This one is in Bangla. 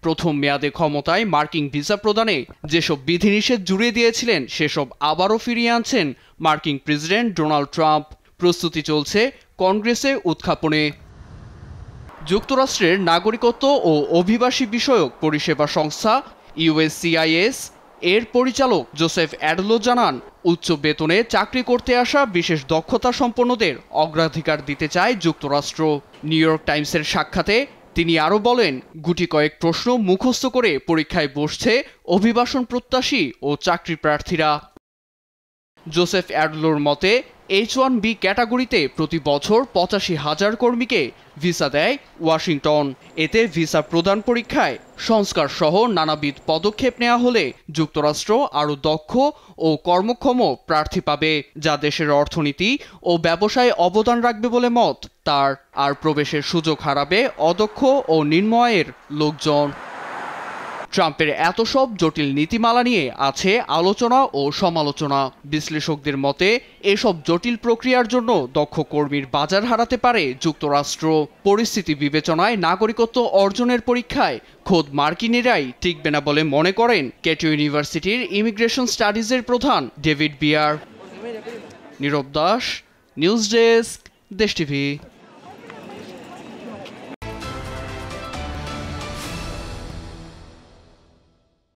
প্রথম মেয়াদে ক্ষমতায় মার্কিন ভিসা প্রদানে যেসব বিধিনিষেধ জুড়ে দিয়েছিলেন সেসব আবারও ফিরিয়ে আনছেন মার্কিন প্রেসিডেন্ট ডোনাল্ড ট্রাম্প। প্রস্তুতি চলছে কংগ্রেসে উত্থাপনে। যুক্তরাষ্ট্রের নাগরিকত্ব ও অভিবাসী বিষয়ক পরিষেবা সংস্থা ইউএসসিআইএস এর পরিচালক জোসেফ অ্যাডলো জানান, উচ্চ বেতনে চাকরি করতে আসা বিশেষ দক্ষতা সম্পন্নদের অগ্রাধিকার দিতে চায় যুক্তরাষ্ট্র। নিউ ইয়র্ক টাইমসের সাক্ষাতে তিনি আরও বলেন, গুটি কয়েক প্রশ্ন মুখস্থ করে পরীক্ষায় বসছে অভিবাসন প্রত্যাশী ও চাকরি প্রার্থীরা। জোসেফ অ্যাডলোর মতে H-1B ক্যাটাগরিতে প্রতি বছর ৮৫,০০০ কর্মীকে ভিসা দেয় ওয়াশিংটন। এতে ভিসা প্রদান পরীক্ষায় সংস্কার সহ নানাবিধ পদক্ষেপ নেওয়া হলে যুক্তরাষ্ট্র আরও দক্ষ ও কর্মক্ষম প্রার্থী পাবে, যা দেশের অর্থনীতি ও ব্যবসায় অবদান রাখবে বলে মত তার। আর প্রবেশের সুযোগ হারাবে অদক্ষ ও নিম্ন আয়ের লোকজন। ট্রাম্পের এত সব জটিল নীতিমালা নিয়ে আছে আলোচনা ও সমালোচনা। বিশ্লেষকদের মতে এসব জটিল প্রক্রিয়ার জন্য দক্ষ কর্মীর বাজার হারাতে পারে যুক্তরাষ্ট্র। পরিস্থিতি বিবেচনায় নাগরিকত্ব অর্জনের পরীক্ষায় খোদ মার্কিনেরাই টিকবে না বলে মনে করেন কেটো ইউনিভার্সিটির ইমিগ্রেশন স্টাডিজের প্রধান ডেভিড বিয়ার। নীরব দাস, নিউজ ডেস্ক, দেশ টিভি।